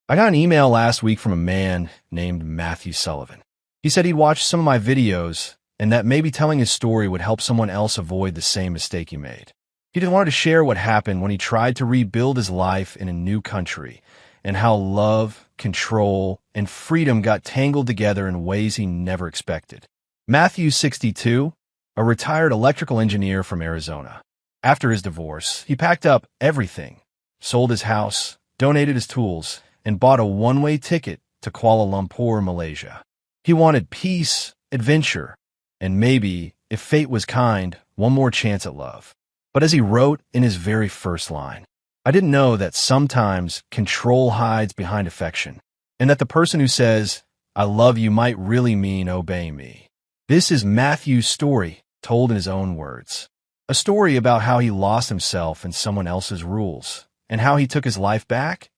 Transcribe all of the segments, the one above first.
I got an email last week from a man named Matthew Sullivan. He said he'd watched some of my videos and that maybe telling his story would help someone else avoid the same mistake he made. He just wanted to share what happened when he tried to rebuild his life in a new country and how love, control, and freedom got tangled together in ways he never expected. Matthew's 62, a retired electrical engineer from Arizona. After his divorce, he packed up everything, sold his house, donated his tools, and bought a one-way ticket to Kuala Lumpur, Malaysia. He wanted peace, adventure, and maybe, if fate was kind, one more chance at love. But as he wrote in his very first line, I didn't know that sometimes control hides behind affection, and that the person who says, I love you might really mean obey me. This is Matthew's story, told in his own words. A story about how he lost himself in someone else's rules, and how he took his life back,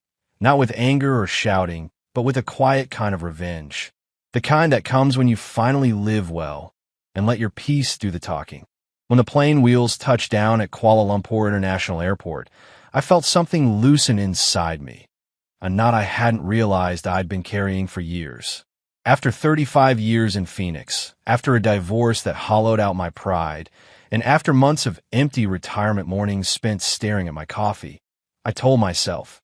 not with anger or shouting, but with a quiet kind of revenge. The kind that comes when you finally live well and let your peace do the talking. When the plane wheels touched down at Kuala Lumpur International Airport, I felt something loosen inside me, a knot I hadn't realized I'd been carrying for years. After 35 years in Phoenix, after a divorce that hollowed out my pride, and after months of empty retirement mornings spent staring at my coffee, I told myself,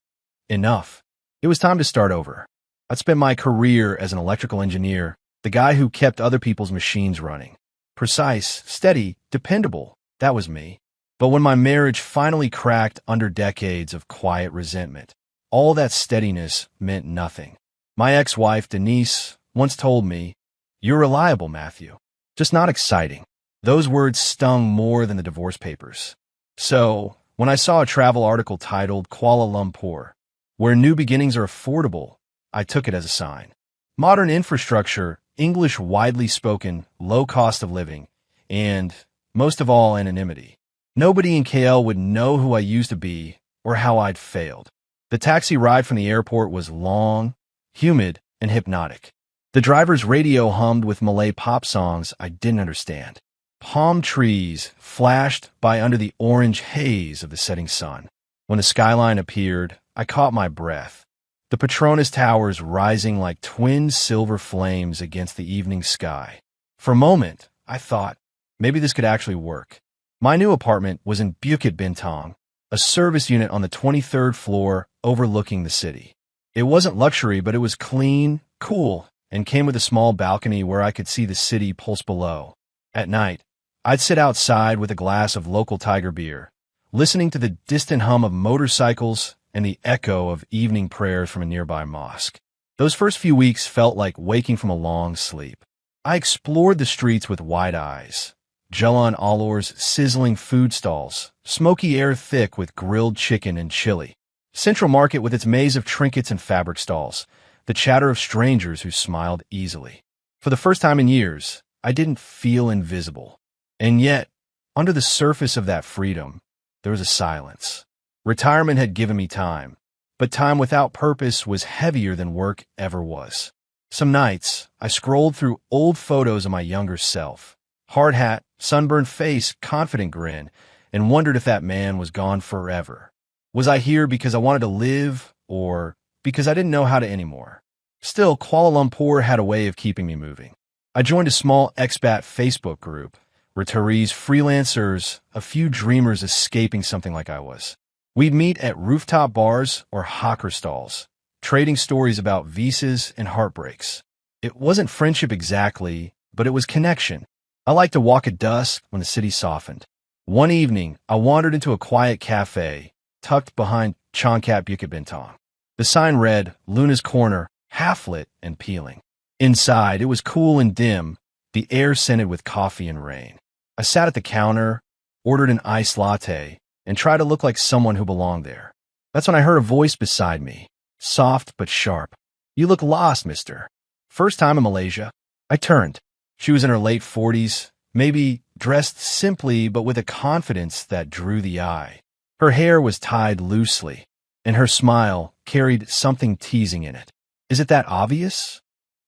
enough. It was time to start over. I'd spent my career as an electrical engineer, the guy who kept other people's machines running. Precise, steady, dependable, that was me. But when my marriage finally cracked under decades of quiet resentment, all that steadiness meant nothing. My ex-wife, Denise, once told me, "You're reliable, Matthew, just not exciting." Those words stung more than the divorce papers. So, when I saw a travel article titled Kuala Lumpur, where new beginnings are affordable, I took it as a sign. Modern infrastructure, English widely spoken, low cost of living, and, most of all, anonymity. Nobody in KL would know who I used to be or how I'd failed. The taxi ride from the airport was long, humid, and hypnotic. The driver's radio hummed with Malay pop songs I didn't understand. Palm trees flashed by under the orange haze of the setting sun. When the skyline appeared, I caught my breath. The Petronas Towers rising like twin silver flames against the evening sky. For a moment, I thought, maybe this could actually work. My new apartment was in Bukit Bintang, a service unit on the 23rd floor overlooking the city. It wasn't luxury, but it was clean, cool, and came with a small balcony where I could see the city pulse below. At night, I'd sit outside with a glass of local tiger beer, listening to the distant hum of motorcycles and the echo of evening prayers from a nearby mosque. Those first few weeks felt like waking from a long sleep. I explored the streets with wide eyes. Jalan Alor's sizzling food stalls, smoky air thick with grilled chicken and chili. Central Market with its maze of trinkets and fabric stalls, the chatter of strangers who smiled easily. For the first time in years, I didn't feel invisible. And yet, under the surface of that freedom, there was a silence. Retirement had given me time, but time without purpose was heavier than work ever was. Some nights, I scrolled through old photos of my younger self. Hard hat, sunburned face, confident grin, and wondered if that man was gone forever. Was I here because I wanted to live, or because I didn't know how to anymore? Still, Kuala Lumpur had a way of keeping me moving. I joined a small expat Facebook group, retirees, freelancers, a few dreamers escaping something like I was. We'd meet at rooftop bars or hawker stalls, trading stories about visas and heartbreaks. It wasn't friendship exactly, but it was connection. I liked to walk at dusk when the city softened. One evening, I wandered into a quiet cafe, tucked behind Changkat Bukit Bintang. The sign read, Luna's Corner, half lit and peeling. Inside, it was cool and dim, the air scented with coffee and rain. I sat at the counter, ordered an iced latte, and tried to look like someone who belonged there. That's when I heard a voice beside me, soft but sharp. "You look lost, mister." First time in Malaysia. I turned. She was in her late 40s, maybe dressed simply but with a confidence that drew the eye. Her hair was tied loosely, and her smile carried something teasing in it. "Is it that obvious?"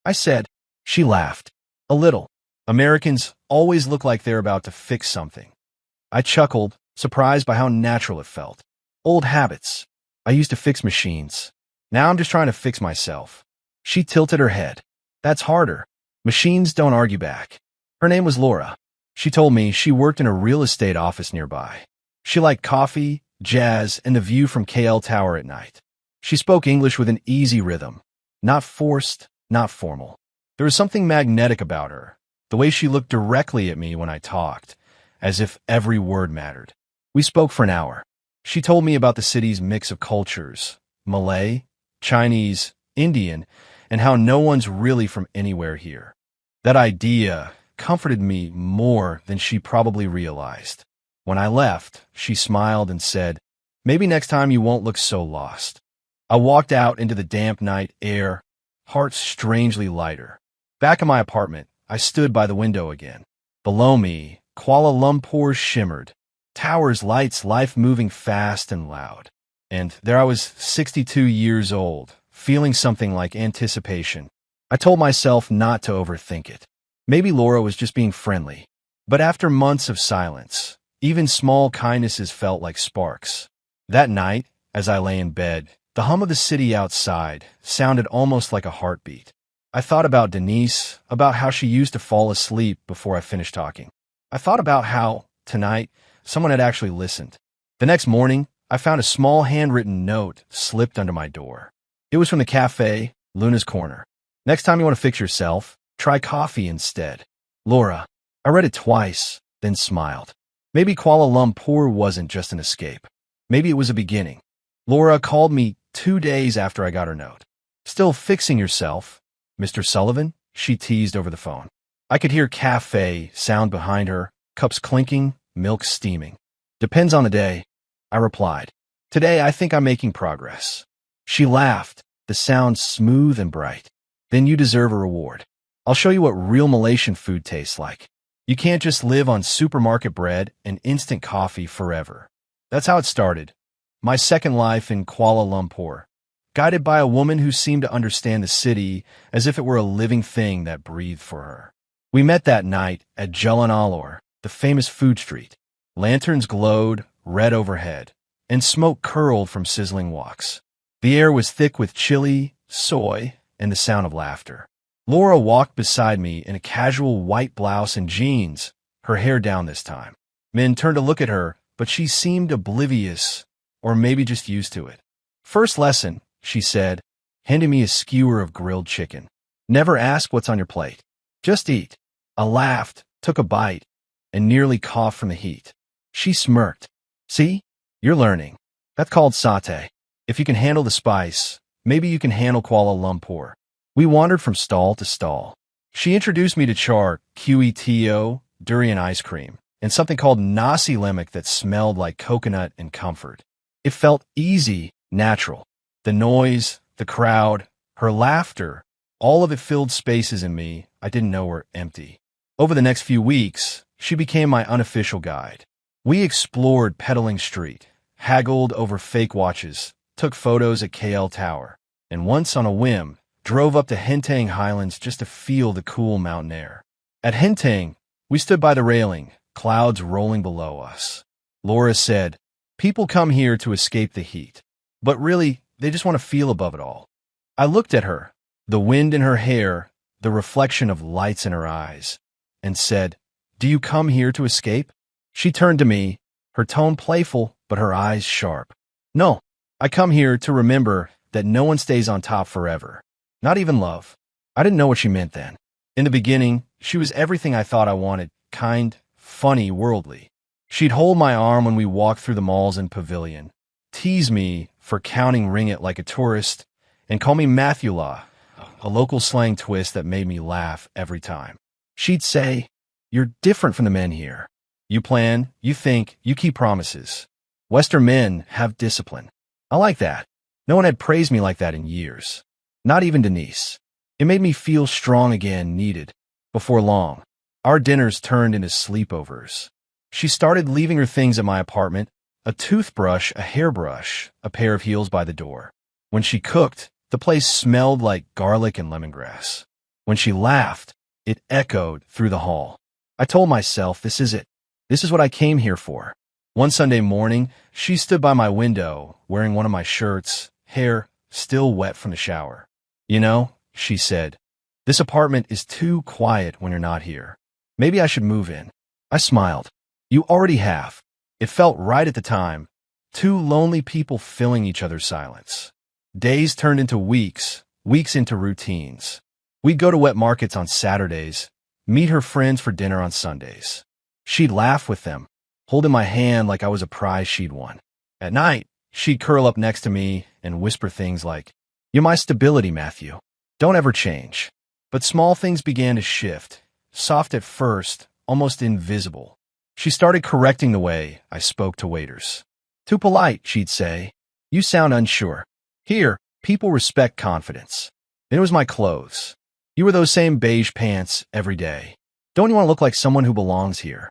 I said. She laughed. A little. Americans always look like they're about to fix something. I chuckled, surprised by how natural it felt. Old habits. I used to fix machines. Now I'm just trying to fix myself." She tilted her head. "That's harder. Machines don't argue back." Her name was Laura. She told me she worked in a real estate office nearby. She liked coffee, jazz, and the view from KL Tower at night. She spoke English with an easy rhythm. Not forced, not formal. There was something magnetic about her, the way she looked directly at me when I talked, as if every word mattered. We spoke for an hour. She told me about the city's mix of cultures, Malay, Chinese, Indian, and how no one's really from anywhere here. That idea comforted me more than she probably realized. When I left, she smiled and said, "Maybe next time you won't look so lost." I walked out into the damp night air, heart strangely lighter. Back in my apartment, I stood by the window again. Below me, Kuala Lumpur shimmered, towers, lights, life moving fast and loud. And there I was, 62 years old, feeling something like anticipation. I told myself not to overthink it. Maybe Laura was just being friendly. But after months of silence, even small kindnesses felt like sparks. That night, as I lay in bed, the hum of the city outside sounded almost like a heartbeat. I thought about Denise, about how she used to fall asleep before I finished talking. I thought about how, tonight, someone had actually listened. The next morning, I found a small handwritten note slipped under my door. It was from the cafe, Luna's Corner. "Next time you want to fix yourself, try coffee instead. Laura." I read it twice, then smiled. Maybe Kuala Lumpur wasn't just an escape. Maybe it was a beginning. Laura called me 2 days after I got her note. "Still fixing yourself, Mr. Sullivan?" she teased over the phone. I could hear cafe sound behind her, cups clinking, milk steaming. "Depends on the day," I replied. "Today I think I'm making progress." She laughed, the sound smooth and bright. "Then you deserve a reward. I'll show you what real Malaysian food tastes like. You can't just live on supermarket bread and instant coffee forever." That's how it started. My second life in Kuala Lumpur, guided by a woman who seemed to understand the city as if it were a living thing that breathed for her. We met that night at Jalan Alor, the famous food street. Lanterns glowed, red overhead, and smoke curled from sizzling woks. The air was thick with chili, soy, and the sound of laughter. Laura walked beside me in a casual white blouse and jeans, her hair down this time. Men turned to look at her, but she seemed oblivious, or maybe just used to it. "First lesson," she said, handing me a skewer of grilled chicken. "Never ask what's on your plate. Just eat." I laughed, took a bite, and nearly coughed from the heat. She smirked. "See? You're learning. That's called satay. If you can handle the spice, maybe you can handle Kuala Lumpur." We wandered from stall to stall. She introduced me to char, QETO, durian ice cream, and something called nasi lemak that smelled like coconut and comfort. It felt easy, natural. The noise, the crowd, her laughter, all of it filled spaces in me I didn't know were empty. Over the next few weeks, she became my unofficial guide. We explored Petaling Street, haggled over fake watches, took photos at KL Tower, and once on a whim, drove up to Hentang Highlands just to feel the cool mountain air. At Hentang, we stood by the railing, clouds rolling below us. Laura said, "People come here to escape the heat, but really, they just want to feel above it all." I looked at her, the wind in her hair, the reflection of lights in her eyes, and said, "Do you come here to escape?" She turned to me, her tone playful, but her eyes sharp. "No, I come here to remember that no one stays on top forever. Not even love." I didn't know what she meant then. In the beginning, she was everything I thought I wanted, kind, funny, worldly. She'd hold my arm when we walked through the malls and pavilion, tease me for counting ringgit like a tourist, and call me Mathula, a local slang twist that made me laugh every time. She'd say, "You're different from the men here. You plan, you think, you keep promises. Western men have discipline." I like that. No one had praised me like that in years. Not even Denise. It made me feel strong again, needed. Before long, our dinners turned into sleepovers. She started leaving her things at my apartment, a toothbrush, a hairbrush, a pair of heels by the door. When she cooked, the place smelled like garlic and lemongrass. When she laughed, it echoed through the hall. I told myself, this is it. This is what I came here for. One Sunday morning, she stood by my window, wearing one of my shirts, hair still wet from the shower. You know, she said, this apartment is too quiet when you're not here. Maybe I should move in. I smiled. You already have. It felt right at the time. Two lonely people filling each other's silence. Days turned into weeks, weeks into routines. We'd go to wet markets on Saturdays, meet her friends for dinner on Sundays. She'd laugh with them, holding my hand like I was a prize she'd won. At night, she'd curl up next to me and whisper things like, "You're my stability, Matthew. Don't ever change." But small things began to shift, soft at first, almost invisible. She started correcting the way I spoke to waiters. "Too polite," she'd say. "You sound unsure." Here, people respect confidence. Then it was my clothes. "You wear those same beige pants every day. Don't you want to look like someone who belongs here?"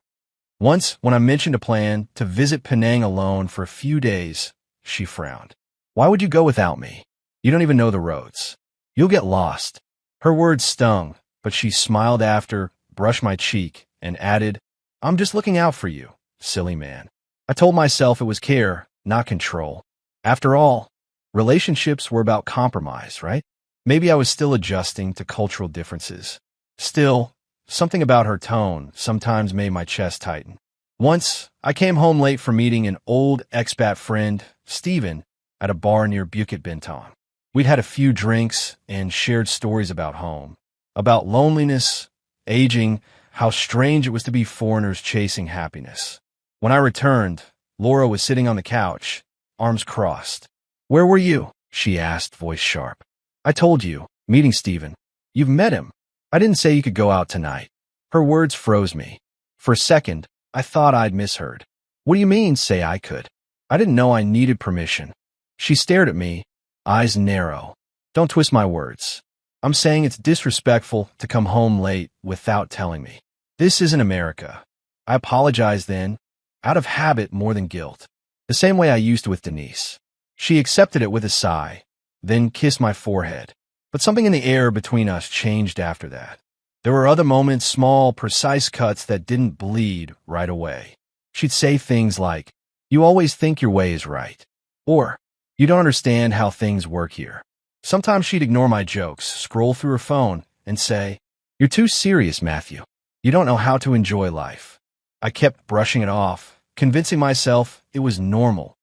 Once, when I mentioned a plan to visit Penang alone for a few days, she frowned. "Why would you go without me? You don't even know the roads. You'll get lost." Her words stung, but she smiled after, brushed my cheek, and added, "I'm just looking out for you, silly man." I told myself it was care, not control. After all, relationships were about compromise, right? Maybe I was still adjusting to cultural differences. Still, something about her tone sometimes made my chest tighten. Once, I came home late from meeting an old expat friend, Stephen, at a bar near Bukit Bintang. We'd had a few drinks and shared stories about home, about loneliness, aging, how strange it was to be foreigners chasing happiness. When I returned, Laura was sitting on the couch, arms crossed. "Where were you?" she asked, voice sharp. "I told you, meeting Stephen. You've met him. I didn't say you could go out tonight." Her words froze me. For a second, I thought I'd misheard. "What do you mean, say I could?" I didn't know I needed permission. She stared at me, eyes narrow. "Don't twist my words. I'm saying it's disrespectful to come home late without telling me. This isn't America." I apologized then, out of habit more than guilt, the same way I used to with Denise. She accepted it with a sigh, then kissed my forehead. But something in the air between us changed after that. There were other moments, small, precise cuts that didn't bleed right away. She'd say things like, "You always think your way is right," or "You don't understand how things work here." Sometimes she'd ignore my jokes, scroll through her phone, and say, "You're too serious, Matthew. You don't know how to enjoy life." I kept brushing it off, convincing myself it was normal.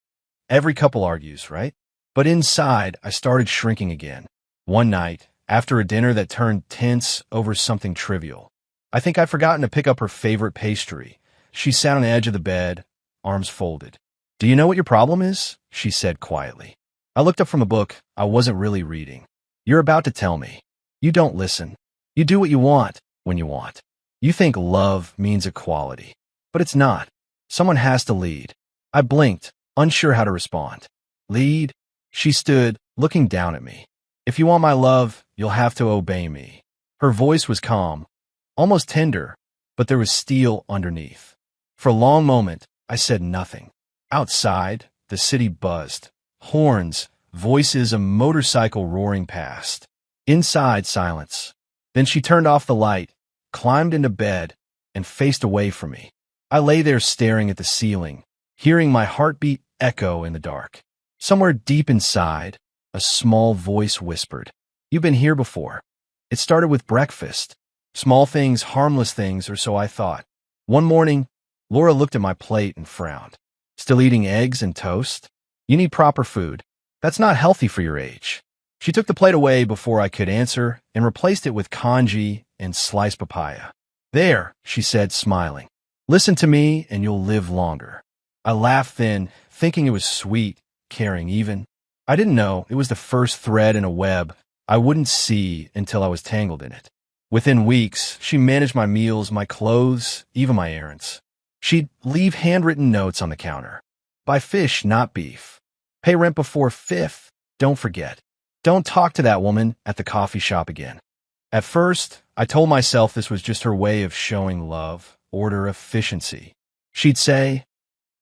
Every couple argues, right? But inside, I started shrinking again. One night, after a dinner that turned tense over something trivial, I think I'd forgotten to pick up her favorite pastry. She sat on the edge of the bed, arms folded. "Do you know what your problem is?" she said quietly. I looked up from a book I wasn't really reading. "You're about to tell me. You don't listen. You do what you want when you want. You think love means equality. But it's not. Someone has to lead." I blinked, unsure how to respond. "Lead?" She stood, looking down at me. "If you want my love, you'll have to obey me." Her voice was calm, almost tender, but there was steel underneath. For a long moment, I said nothing. Outside, the city buzzed. Horns, voices, a motorcycle roaring past. Inside, silence. Then she turned off the light, climbed into bed, and faced away from me. I lay there staring at the ceiling, hearing my heartbeat echo in the dark. Somewhere deep inside, a small voice whispered, "You've been here before. It started with breakfast." Small things, harmless things, or so I thought. One morning, Laura looked at my plate and frowned. "Still eating eggs and toast? You need proper food. That's not healthy for your age." She took the plate away before I could answer and replaced it with congee and sliced papaya. "There," she said, smiling. "Listen to me and you'll live longer." I laughed then, thinking it was sweet, caring even. I didn't know it was the first thread in a web I wouldn't see until I was tangled in it. Within weeks, she managed my meals, my clothes, even my errands. She'd leave handwritten notes on the counter. "Buy fish, not beef. Pay rent before 5th. Don't forget. Don't talk to that woman at the coffee shop again." At first, I told myself this was just her way of showing love, order, efficiency. She'd say,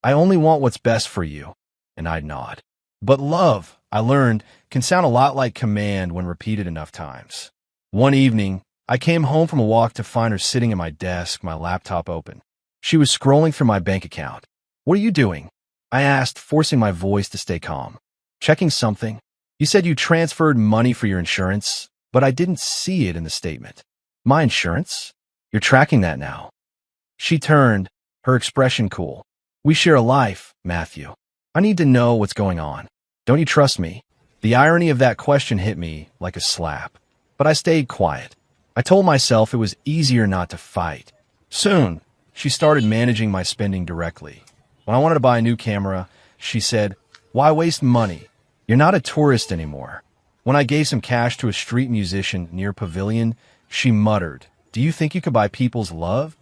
"I only want what's best for you," and I'd nod. But love, I learned, can sound a lot like command when repeated enough times. One evening, I came home from a walk to find her sitting at my desk, my laptop open. She was scrolling through my bank account. "What are you doing?" I asked, forcing my voice to stay calm. "Checking something." You said you transferred money for your insurance, but I didn't see it in the statement. My insurance? You're tracking that now. She turned, her expression cool. We share a life, Matthew. I need to know what's going on. Don't you trust me? The irony of that question hit me like a slap. But I stayed quiet. I told myself it was easier not to fight. Soon, she started managing my spending directly. When I wanted to buy a new camera, she said, "Why waste money? You're not a tourist anymore." When I gave some cash to a street musician near Pavilion, she muttered, "Do you think you could buy people's love?"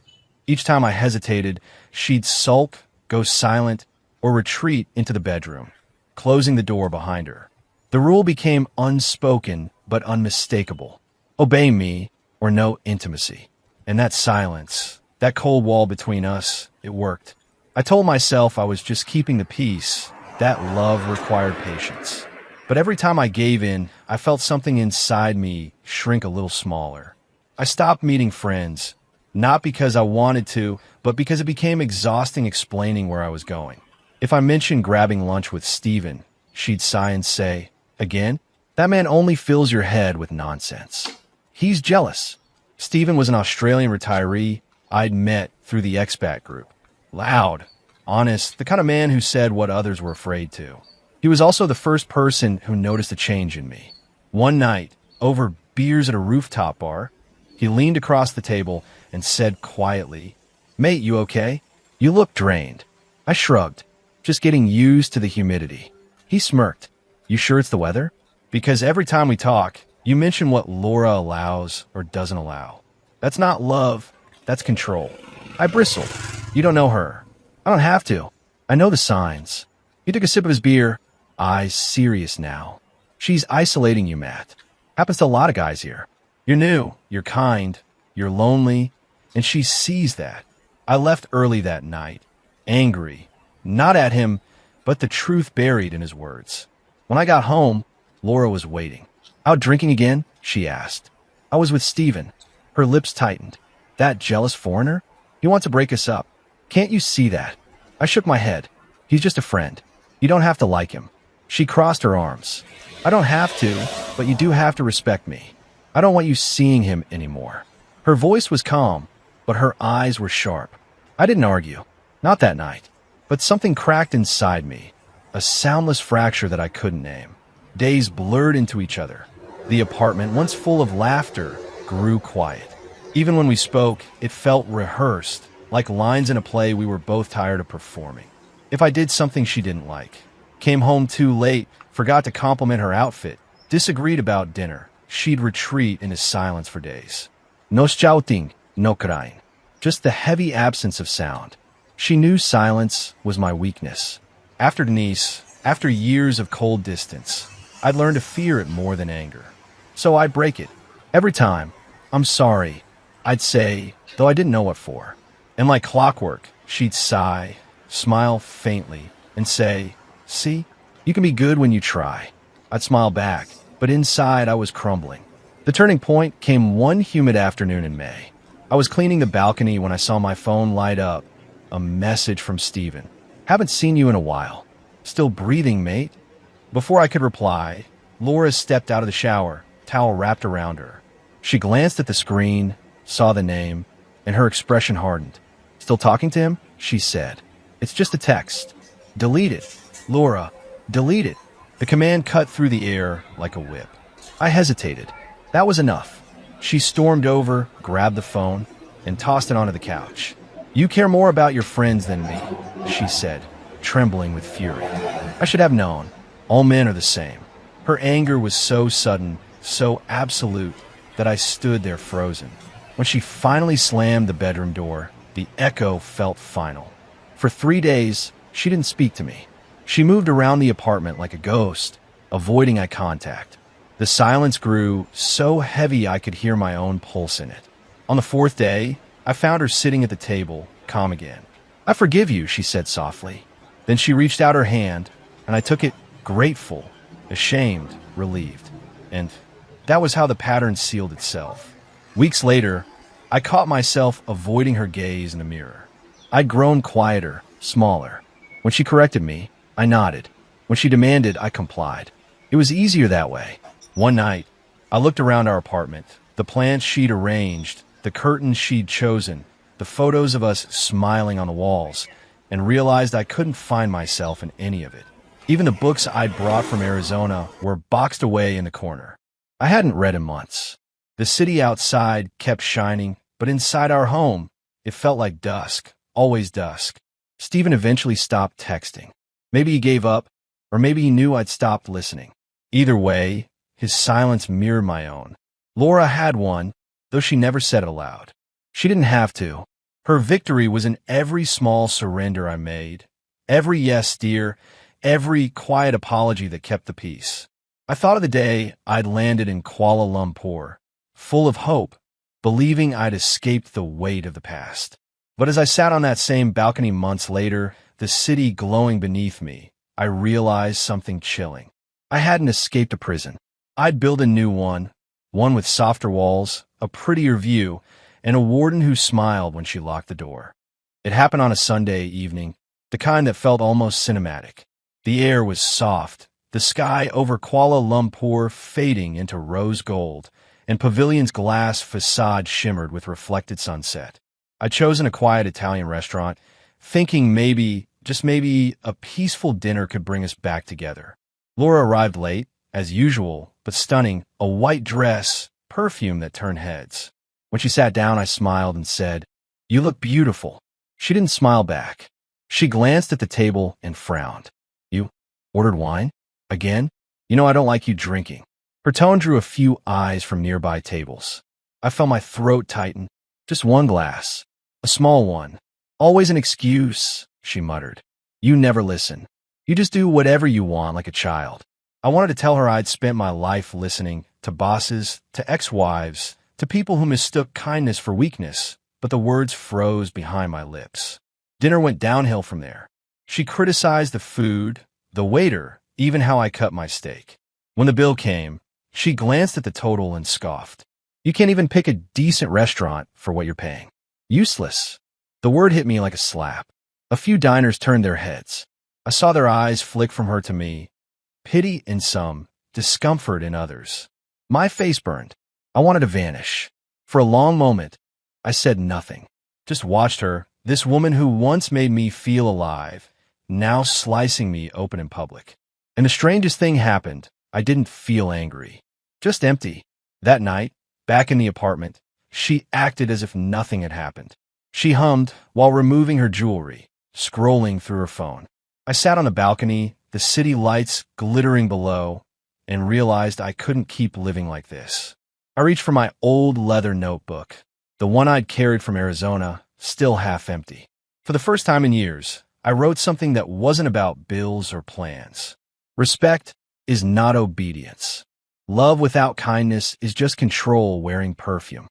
Each time I hesitated, she'd sulk, go silent, or retreat into the bedroom, closing the door behind her. The rule became unspoken but unmistakable. Obey me or no intimacy. And that silence, that cold wall between us, it worked. I told myself I was just keeping the peace. That love required patience. But every time I gave in, I felt something inside me shrink a little smaller. I stopped meeting friends, not because I wanted to, but because it became exhausting explaining where I was going. If I mentioned grabbing lunch with Steven, she'd sigh and say, "Again? That man only fills your head with nonsense." He's jealous. Steven was an Australian retiree I'd met through the expat group. Loud, honest, the kind of man who said what others were afraid to. He was also the first person who noticed a change in me. One night, over beers at a rooftop bar, he leaned across the table and said quietly, "Mate, you okay? You look drained." I shrugged, just getting used to the humidity. He smirked. "You sure it's the weather? Because every time we talk, you mention what Laura allows or doesn't allow. That's not love, that's control." I bristled. "You don't know her." "I don't have to. I know the signs." He took a sip of his beer, eyes serious now. "She's isolating you, Matt. Happens to a lot of guys here. You're new, you're kind, you're lonely, and she sees that." I left early that night, angry, not at him, but the truth buried in his words. When I got home, Laura was waiting. "Out drinking again?" she asked. "I was with Steven." Her lips tightened. "That jealous foreigner? He wants to break us up. Can't you see that?" I shook my head. "He's just a friend. You don't have to like him." She crossed her arms. "I don't have to, but you do have to respect me. I don't want you seeing him anymore." Her voice was calm, but her eyes were sharp. I didn't argue. Not that night. But something cracked inside me. A soundless fracture that I couldn't name. Days blurred into each other. The apartment, once full of laughter, grew quiet. Even when we spoke, it felt rehearsed, like lines in a play we were both tired of performing. If I did something she didn't like, came home too late, forgot to compliment her outfit, disagreed about dinner, she'd retreat into silence for days. No shouting, no crying. Just the heavy absence of sound. She knew silence was my weakness. After Denise, after years of cold distance, I'd learned to fear it more than anger. So I'd break it. Every time, "I'm sorry," I'd say, though I didn't know what for. And like clockwork, she'd sigh, smile faintly, and say, "See, you can be good when you try." I'd smile back, but inside I was crumbling. The turning point came one humid afternoon in May. I was cleaning the balcony when I saw my phone light up. A message from Steven. "Haven't seen you in a while. Still breathing, mate?" Before I could reply, Laura stepped out of the shower, towel wrapped around her. She glanced at the screen, saw the name, and her expression hardened. "Still talking to him?" she said. "It's just a text." "Delete it. Laura, delete it." The command cut through the air like a whip. I hesitated. That was enough. She stormed over, grabbed the phone, and tossed it onto the couch. "You care more about your friends than me," she said, trembling with fury. I should have known. All men are the same. Her anger was so sudden, so absolute, that I stood there frozen. When she finally slammed the bedroom door, the echo felt final. For 3 days, she didn't speak to me. She moved around the apartment like a ghost, avoiding eye contact. The silence grew so heavy I could hear my own pulse in it. On the 4th day, I found her sitting at the table, calm again. "I forgive you," she said softly. Then she reached out her hand, and I took it, grateful, ashamed, relieved. And that was how the pattern sealed itself. Weeks later, I caught myself avoiding her gaze in the mirror. I'd grown quieter, smaller. When she corrected me, I nodded. When she demanded, I complied. It was easier that way. One night, I looked around our apartment, the plants she'd arranged, the curtains she'd chosen, the photos of us smiling on the walls, and realized I couldn't find myself in any of it. Even the books I'd brought from Arizona were boxed away in the corner. I hadn't read in months. The city outside kept shining, but inside our home, it felt like dusk, always dusk. Stephen eventually stopped texting. Maybe he gave up, or maybe he knew I'd stopped listening. Either way, his silence mirrored my own. Laura had won, though she never said it aloud. She didn't have to. Her victory was in every small surrender I made, every yes, dear, every quiet apology that kept the peace. I thought of the day I'd landed in Kuala Lumpur, full of hope, believing I'd escaped the weight of the past. But as I sat on that same balcony months later, the city glowing beneath me, I realized something chilling. I hadn't escaped a prison. I'd built a new one with softer walls, a prettier view, and a warden who smiled when she locked the door. It happened on a Sunday evening, the kind that felt almost cinematic. The air was soft, the sky over Kuala Lumpur fading into rose gold, and Pavilion's glass facade shimmered with reflected sunset. I'd chosen a quiet Italian restaurant, thinking maybe, just maybe, a peaceful dinner could bring us back together. Laura arrived late, as usual, but stunning, a white dress, perfume that turned heads. When she sat down, I smiled and said, "You look beautiful." She didn't smile back. She glanced at the table and frowned. "You ordered wine? Again? You know I don't like you drinking." Her tone drew a few eyes from nearby tables. I felt my throat tighten. "Just one glass. A small one. Always an excuse," she muttered. "You never listen. You just do whatever you want like a child." I wanted to tell her I'd spent my life listening to bosses, to ex-wives, to people who mistook kindness for weakness, but the words froze behind my lips. Dinner went downhill from there. She criticized the food, the waiter, even how I cut my steak. When the bill came, she glanced at the total and scoffed. "You can't even pick a decent restaurant for what you're paying. Useless." The word hit me like a slap. A few diners turned their heads. I saw their eyes flick from her to me, pity in some, discomfort in others. My face burned. I wanted to vanish. For a long moment, I said nothing. Just watched her, this woman who once made me feel alive, now slicing me open in public. And the strangest thing happened. I didn't feel angry. Just empty. That night, back in the apartment, she acted as if nothing had happened. She hummed while removing her jewelry, scrolling through her phone. I sat on the balcony, the city lights glittering below, and realized I couldn't keep living like this. I reached for my old leather notebook, the one I'd carried from Arizona, still half empty. For the first time in years, I wrote something that wasn't about bills or plans. Respect is not obedience. Love without kindness is just control wearing perfume.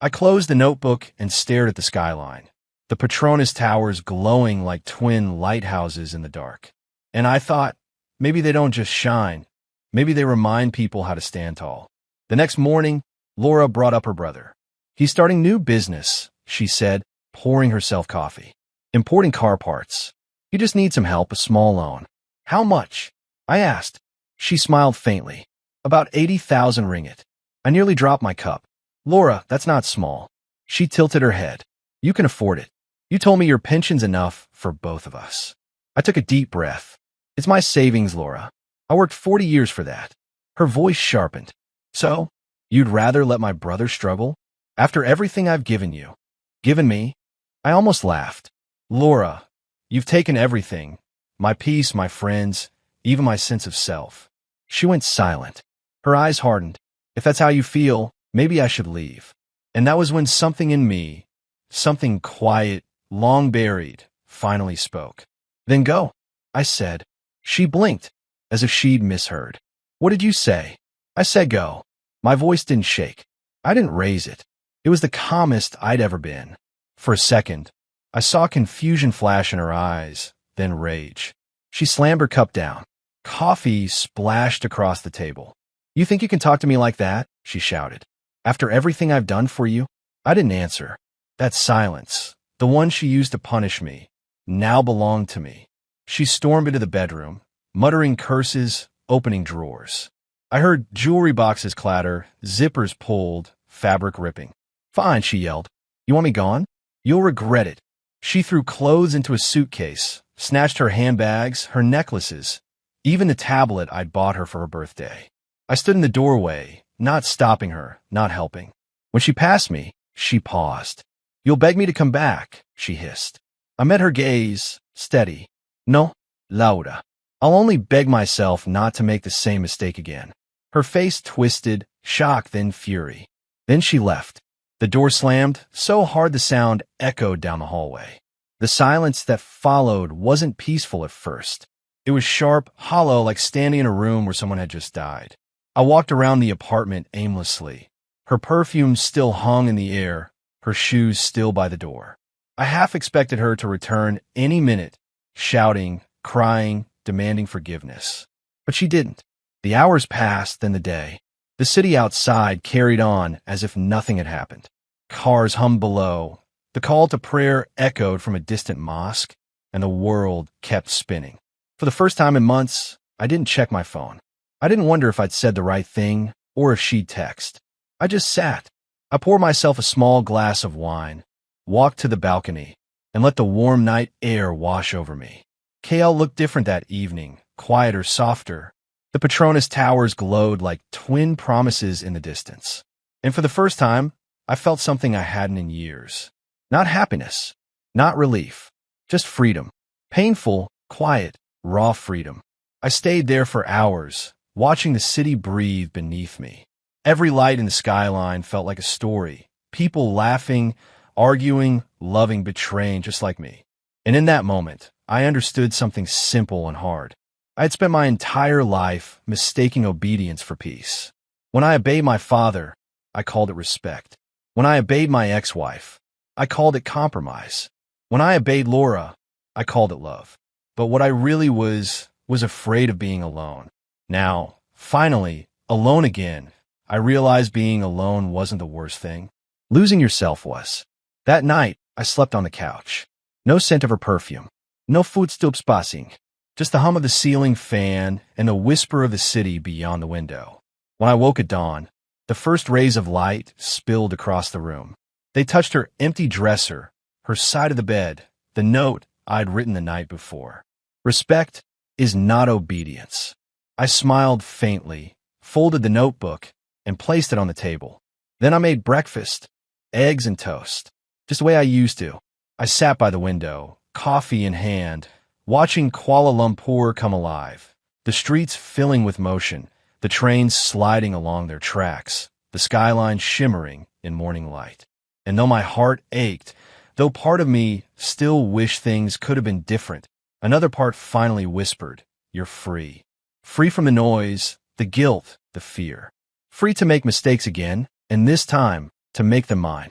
I closed the notebook and stared at the skyline, the Petronas towers glowing like twin lighthouses in the dark. And I thought, maybe they don't just shine. Maybe they remind people how to stand tall. The next morning, Laura brought up her brother. "He's starting new business," she said, pouring herself coffee. "Importing car parts. He just needs some help, a small loan." "How much?" I asked. She smiled faintly. "About 80,000 ringgit." I nearly dropped my cup. "Laura, that's not small." She tilted her head. "You can afford it. You told me your pension's enough for both of us." I took a deep breath. "It's my savings, Laura. I worked 40 years for that." Her voice sharpened. "So, you'd rather let my brother struggle? After everything I've given you? Given me?" I almost laughed. "Laura, you've taken everything. My peace, my friends, even my sense of self." She went silent. Her eyes hardened. "If that's how you feel, maybe I should leave." And that was when something in me, something quiet, long buried, finally spoke. "Then go," I said. She blinked, as if she'd misheard. "What did you say?" I said go. My voice didn't shake. I didn't raise it. It was the calmest I'd ever been. For a second, I saw confusion flash in her eyes, then rage. She slammed her cup down. Coffee splashed across the table. "You think you can talk to me like that?" she shouted. "After everything I've done for you?" I didn't answer. That silence, the one she used to punish me, now belonged to me. She stormed into the bedroom, muttering curses, opening drawers. I heard jewelry boxes clatter, zippers pulled, fabric ripping. "Fine," she yelled. "You want me gone? You'll regret it." She threw clothes into a suitcase, snatched her handbags, her necklaces, even the tablet I'd bought her for her birthday. I stood in the doorway, not stopping her, not helping. When she passed me, she paused. "You'll beg me to come back," she hissed. I met her gaze, steady. "No, Laura. I'll only beg myself not to make the same mistake again." Her face twisted, shock then fury. Then she left. The door slammed, so hard the sound echoed down the hallway. The silence that followed wasn't peaceful at first. It was sharp, hollow, like standing in a room where someone had just died. I walked around the apartment aimlessly. Her perfume still hung in the air, her shoes still by the door. I half expected her to return any minute, shouting, crying, demanding forgiveness. But she didn't. The hours passed, then the day. The city outside carried on as if nothing had happened. Cars hummed below. The call to prayer echoed from a distant mosque, and the world kept spinning. For the first time in months, I didn't check my phone. I didn't wonder if I'd said the right thing or if she'd text. I just sat. I poured myself a small glass of wine, walked to the balcony, and let the warm night air wash over me. KL looked different that evening, quieter, softer. The Petronas towers glowed like twin promises in the distance. And for the first time, I felt something I hadn't in years. Not happiness, not relief, just freedom. Painful, quiet, raw freedom. I stayed there for hours, watching the city breathe beneath me. Every light in the skyline felt like a story. People laughing, arguing, loving, betraying, just like me. And in that moment, I understood something simple and hard. I had spent my entire life mistaking obedience for peace. When I obeyed my father, I called it respect. When I obeyed my ex-wife, I called it compromise. When I obeyed Laura, I called it love. But what I really was afraid of being alone. Now, finally, alone again, I realized being alone wasn't the worst thing. Losing yourself was. That night, I slept on the couch. No scent of her perfume. No footsteps passing. Just the hum of the ceiling fan and the whisper of the city beyond the window. When I woke at dawn, the first rays of light spilled across the room. They touched her empty dresser, her side of the bed, the note I'd written the night before. Respect is not obedience. I smiled faintly, folded the notebook, and placed it on the table. Then I made breakfast, eggs and toast, just the way I used to. I sat by the window, coffee in hand, watching Kuala Lumpur come alive, the streets filling with motion, the trains sliding along their tracks, the skyline shimmering in morning light. And though my heart ached, though part of me still wished things could have been different, another part finally whispered, "You're free." Free from the noise, the guilt, the fear. Free to make mistakes again, and this time, to make them mine.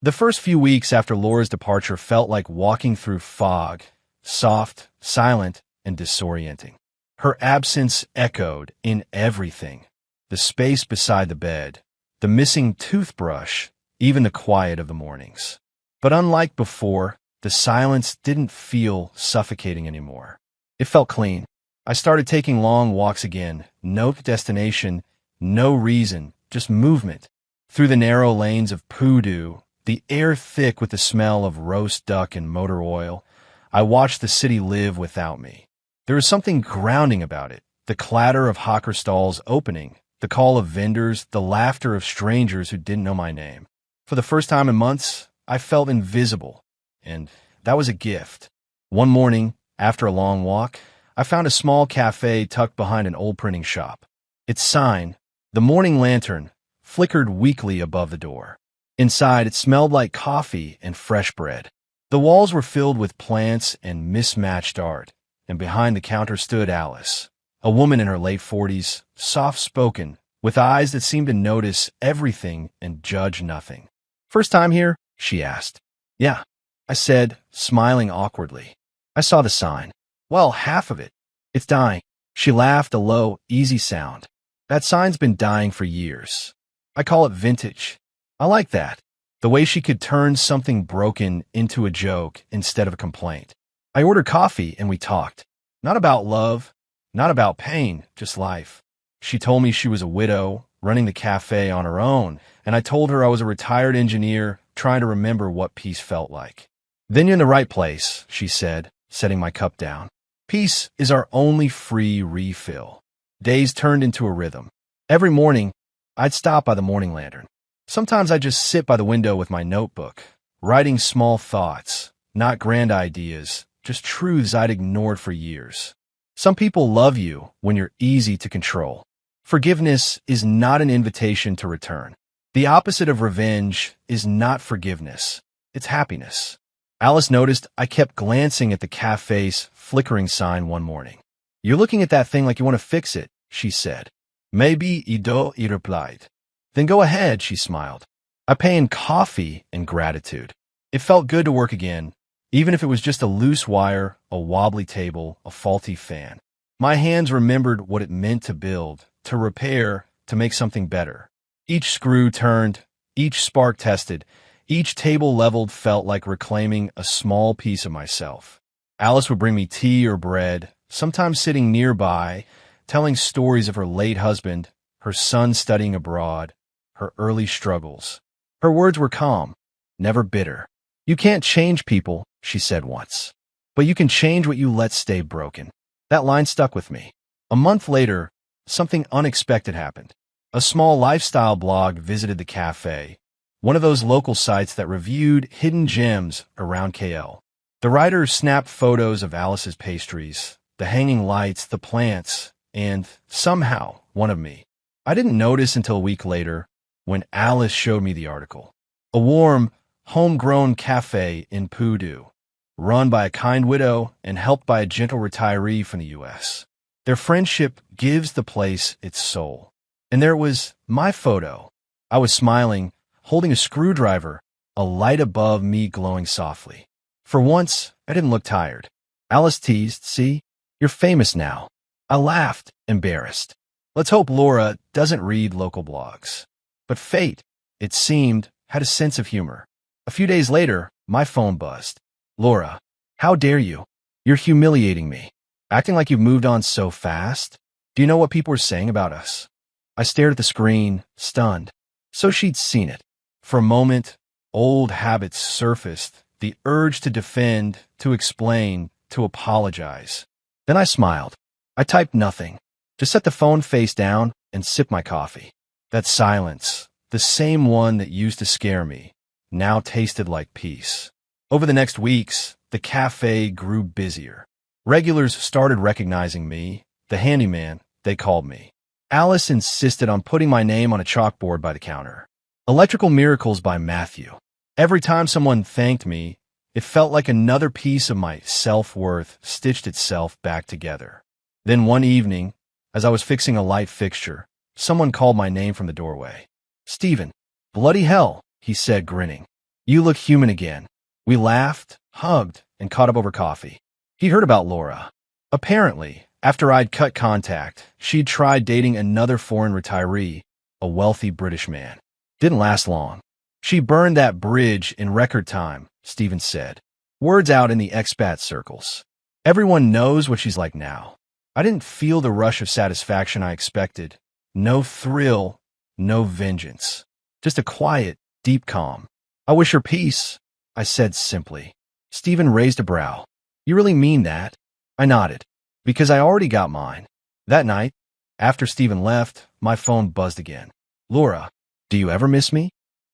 The first few weeks after Laura's departure felt like walking through fog, soft, silent, and disorienting. Her absence echoed in everything. The space beside the bed, the missing toothbrush, even the quiet of the mornings. But unlike before, the silence didn't feel suffocating anymore. It felt clean. I started taking long walks again, no destination, no reason, just movement. Through the narrow lanes of Pudu, the air thick with the smell of roast duck and motor oil, I watched the city live without me. There was something grounding about it. The clatter of hawker stalls opening, the call of vendors, the laughter of strangers who didn't know my name. For the first time in months, I felt invisible, and that was a gift. One morning, after a long walk, I found a small cafe tucked behind an old printing shop. Its sign, the morning lantern, flickered weakly above the door. Inside, it smelled like coffee and fresh bread. The walls were filled with plants and mismatched art, and behind the counter stood Alice, a woman in her late 40s, soft-spoken, with eyes that seemed to notice everything and judge nothing. "First time here?" she asked. "Yeah," I said, smiling awkwardly. "I saw the sign." "Well, half of it. It's dying." She laughed, a low, easy sound. "That sign's been dying for years. I call it vintage. I like that. The way she could turn something broken into a joke instead of a complaint. I ordered coffee and we talked. Not about love, Not about pain, just life. She told me she was a widow, running the cafe on her own, and I told her I was a retired engineer trying to remember what peace felt like. Then you're in the right place, she said, setting my cup down. Peace is our only free refill. Days turned into a rhythm. Every morning, I'd stop by the morning lantern. Sometimes I'd just sit by the window with my notebook, writing small thoughts, not grand ideas, just truths I'd ignored for years. Some people love you when you're easy to control. Forgiveness is not an invitation to return. The opposite of revenge is not forgiveness. It's happiness. Alice noticed I kept glancing at the cafe's flickering sign one morning. You're looking at that thing like you want to fix it, she said. Maybe you do, he replied. Then go ahead, she smiled. I pay in coffee in gratitude. It felt good to work again, even if it was just a loose wire, a wobbly table, a faulty fan. My hands remembered what it meant to build, to repair, to make something better. Each screw turned, each spark tested, each table leveled felt like reclaiming a small piece of myself. Alice would bring me tea or bread, sometimes sitting nearby, telling stories of her late husband, her son studying abroad, her early struggles. Her words were calm, never bitter. You can't change people, she said once, but you can change what you let stay broken. That line stuck with me. A month later, something unexpected happened. A small lifestyle blog visited the cafe, one of those local sites that reviewed hidden gems around KL. The writer snapped photos of Alice's pastries, the hanging lights, the plants, and, somehow, one of me. I didn't notice until a week later when Alice showed me the article. A warm, homegrown cafe in Pudu, run by a kind widow and helped by a gentle retiree from the U.S. Their friendship gives the place its soul. And there was my photo. I was smiling, holding a screwdriver, a light above me glowing softly. For once, I didn't look tired. Alice teased, see, you're famous now. I laughed, embarrassed. Let's hope Laura doesn't read local blogs. But fate, it seemed, had a sense of humor. A few days later, my phone buzzed. Laura, how dare you? You're humiliating me. Acting like you've moved on so fast? Do you know what people are saying about us? I stared at the screen, stunned. So she'd seen it. For a moment, old habits surfaced, the urge to defend, to explain, to apologize. Then I smiled. I typed nothing. Just set the phone face down and sipped my coffee. That silence, the same one that used to scare me, now tasted like peace. Over the next weeks, the cafe grew busier. Regulars started recognizing me, the handyman, they called me. Alice insisted on putting my name on a chalkboard by the counter. Electrical Miracles by Matthew. Every time someone thanked me, it felt like another piece of my self-worth stitched itself back together. Then one evening, as I was fixing a light fixture, someone called my name from the doorway. Stephen. Bloody hell, he said, grinning. You look human again. We laughed, hugged, and caught up over coffee. He'd heard about Laura. Apparently, after I'd cut contact, she'd tried dating another foreign retiree, a wealthy British man. Didn't last long. She burned that bridge in record time, Stephen said. Words out in the expat circles. Everyone knows what she's like now. I didn't feel the rush of satisfaction I expected. No thrill, no vengeance. Just a quiet, deep calm. I wish her peace, I said simply. Stephen raised a brow. You really mean that? I nodded. Because I already got mine. That night, after Stephen left, my phone buzzed again. Laura, do you ever miss me?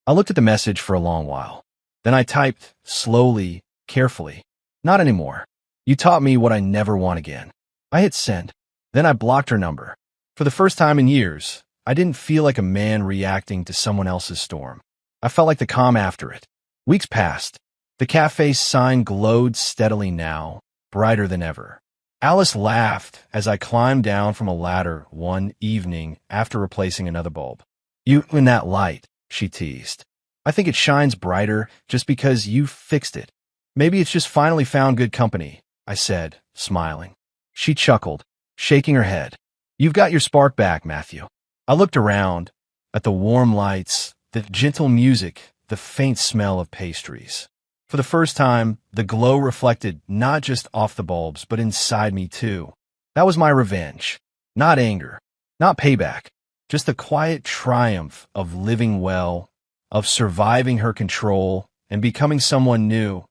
I looked at the message for a long while. Then I typed, slowly, carefully. Not anymore. You taught me what I never want again. I hit send. Then I blocked her number. For the first time in years, I didn't feel like a man reacting to someone else's storm. I felt like the calm after it. Weeks passed. The cafe's sign glowed steadily now, brighter than ever. Alice laughed as I climbed down from a ladder one evening after replacing another bulb. You in that light, she teased. I think it shines brighter just because you fixed it. Maybe it's just finally found good company, I said, smiling. She chuckled, shaking her head. You've got your spark back, Matthew. I looked around at the warm lights, the gentle music, the faint smell of pastries. For the first time, the glow reflected not just off the bulbs, but inside me too. That was my revenge. Not anger, not payback, just the quiet triumph of living well, of surviving her control and becoming someone new,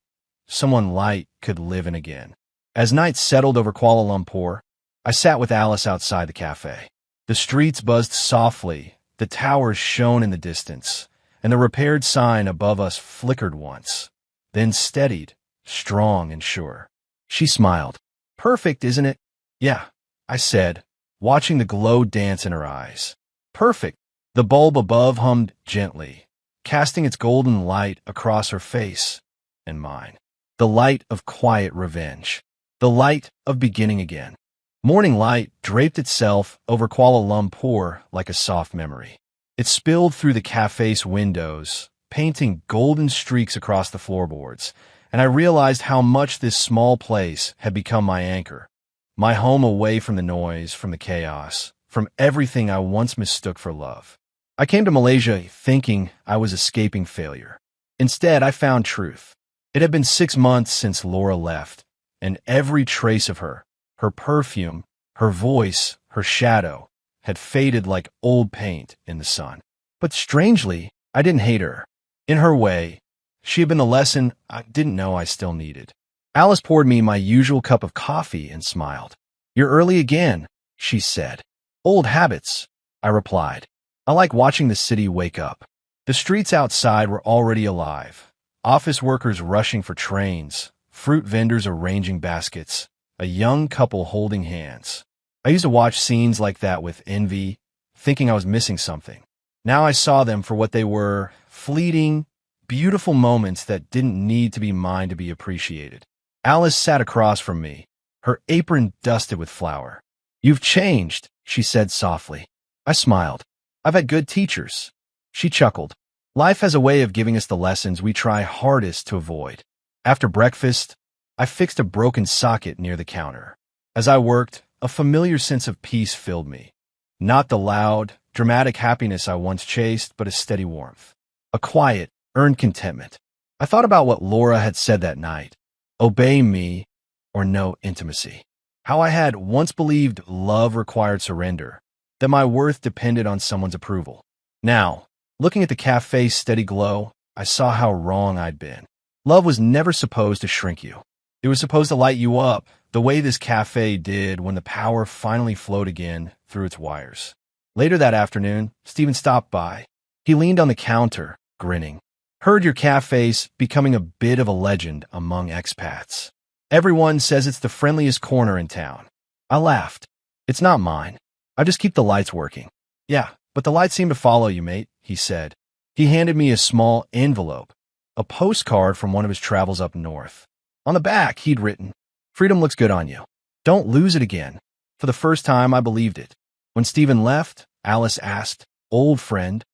someone Light could live in again. As night settled over Kuala Lumpur, I sat with Alice outside the cafe. The streets buzzed softly, the towers shone in the distance, and the repaired sign above us flickered once, then steadied, strong and sure. She smiled. Perfect, isn't it? Yeah, I said, watching the glow dance in her eyes. Perfect. The bulb above hummed gently, casting its golden light across her face and mine. The light of quiet revenge. The light of beginning again. Morning light draped itself over Kuala Lumpur like a soft memory. It spilled through the cafe's windows, painting golden streaks across the floorboards, and I realized how much this small place had become my anchor, my home away from the noise, from the chaos, from everything I once mistook for love. I came to Malaysia thinking I was escaping failure. Instead, I found truth. It had been 6 months since Laura left, and every trace of her, her perfume, her voice, her shadow, had faded like old paint in the sun. But strangely, I didn't hate her. In her way, she had been the lesson I didn't know I still needed. Alice poured me my usual cup of coffee and smiled. You're early again, she said. Old habits, I replied. I like watching the city wake up. The streets outside were already alive. Office workers rushing for trains, fruit vendors arranging baskets, a young couple holding hands. I used to watch scenes like that with envy, thinking I was missing something. Now I saw them for what they were, fleeting, beautiful moments that didn't need to be mine to be appreciated. Alice sat across from me, her apron dusted with flour. You've changed, she said softly. I smiled. I've had good teachers. She chuckled. Life has a way of giving us the lessons we try hardest to avoid. After breakfast, I fixed a broken socket near the counter. As I worked, a familiar sense of peace filled me. Not the loud, dramatic happiness I once chased, but a steady warmth. A quiet, earned contentment. I thought about what Laura had said that night. Obey me, or no intimacy. How I had once believed love required surrender, that my worth depended on someone's approval. Now, looking at the cafe's steady glow, I saw how wrong I'd been. Love was never supposed to shrink you. It was supposed to light you up, the way this cafe did when the power finally flowed again through its wires. Later that afternoon, Stephen stopped by. He leaned on the counter, grinning. Heard your cafe's becoming a bit of a legend among expats. Everyone says it's the friendliest corner in town. I laughed. It's not mine. I just keep the lights working. Yeah, but the lights seem to follow you, mate, he said. He handed me a small envelope, a postcard from one of his travels up north. On the back, he'd written, Freedom looks good on you. Don't lose it again. For the first time, I believed it. When Stephen left, Alice asked, Old friend?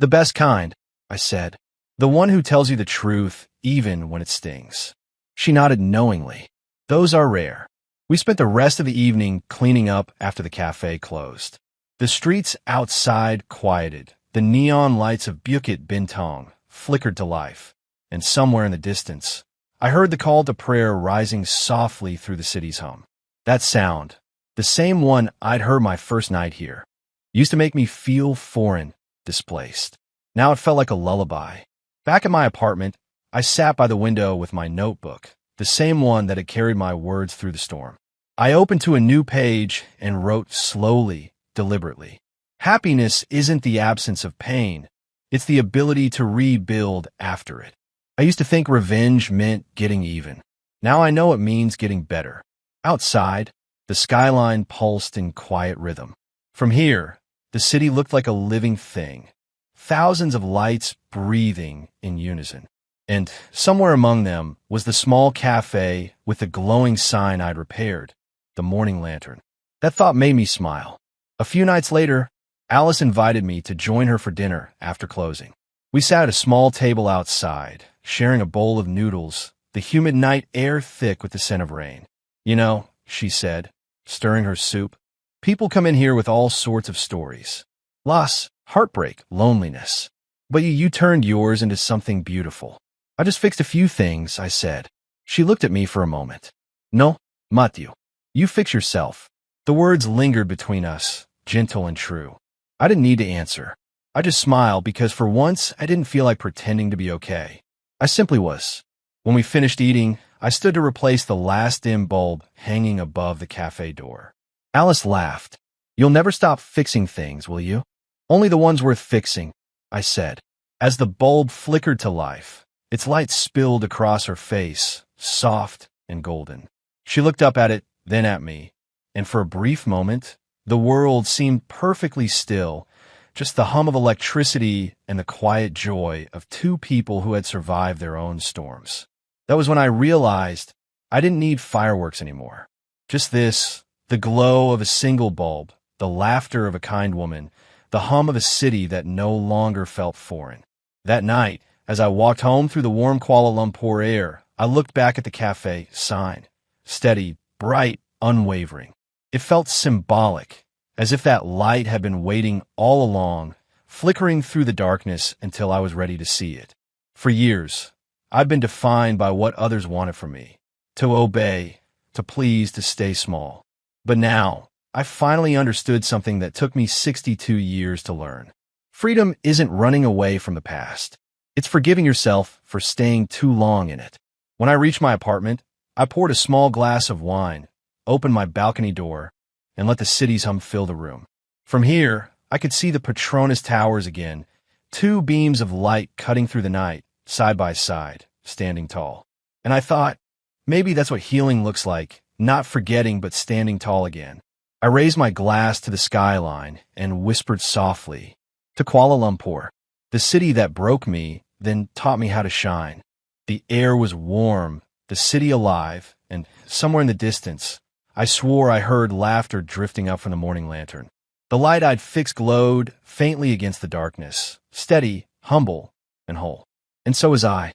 The best kind, I said. The one who tells you the truth, even when it stings. She nodded knowingly. Those are rare. We spent the rest of the evening cleaning up after the cafe closed. The streets outside quieted. The neon lights of Bukit Bintang flickered to life. And somewhere in the distance, I heard the call to prayer rising softly through the city's hum. That sound, the same one I'd heard my first night here, used to make me feel foreign, displaced. Now it felt like a lullaby. Back at my apartment, I sat by the window with my notebook, the same one that had carried my words through the storm. I opened to a new page and wrote slowly, deliberately. Happiness isn't the absence of pain. It's the ability to rebuild after it. I used to think revenge meant getting even. Now I know it means getting better. Outside, the skyline pulsed in quiet rhythm. From here, the city looked like a living thing. Thousands of lights breathing in unison. And somewhere among them was the small cafe with the glowing sign I'd repaired, the morning lantern. That thought made me smile. A few nights later, Alice invited me to join her for dinner after closing. We sat at a small table outside, sharing a bowl of noodles, the humid night air thick with the scent of rain. You know, she said, stirring her soup, people come in here with all sorts of stories. Loss, heartbreak, loneliness. But you turned yours into something beautiful. I just fixed a few things, I said. She looked at me for a moment. No, Matthew. You fix yourself. The words lingered between us, gentle and true. I didn't need to answer. I just smiled because for once I didn't feel like pretending to be okay. I simply was. When we finished eating, I stood to replace the last dim bulb hanging above the cafe door. Alice laughed. "You'll never stop fixing things, will you?" "Only the ones worth fixing," I said. As the bulb flickered to life, its light spilled across her face, soft and golden. She looked up at it, then at me, and for a brief moment, the world seemed perfectly still, just the hum of electricity and the quiet joy of two people who had survived their own storms. That was when I realized I didn't need fireworks anymore. Just this, the glow of a single bulb, the laughter of a kind woman, the hum of a city that no longer felt foreign. That night, as I walked home through the warm Kuala Lumpur air, I looked back at the cafe sign. Steady, bright, unwavering. It felt symbolic, as if that light had been waiting all along, flickering through the darkness until I was ready to see it. For years, I'd been defined by what others wanted from me. To obey, to please, to stay small. But now, I finally understood something that took me 62 years to learn. Freedom isn't running away from the past. It's forgiving yourself for staying too long in it. When I reached my apartment, I poured a small glass of wine, opened my balcony door, and let the city's hum fill the room. From here, I could see the Petronas Towers again, two beams of light cutting through the night, side by side, standing tall. And I thought, maybe that's what healing looks like, not forgetting but standing tall again. I raised my glass to the skyline and whispered softly, "To Kuala Lumpur, the city that broke me, then taught me how to shine." The air was warm, the city alive, and somewhere in the distance, I swore I heard laughter drifting up from the morning lantern. The light I'd fixed glowed faintly against the darkness, steady, humble, and whole. And so was I.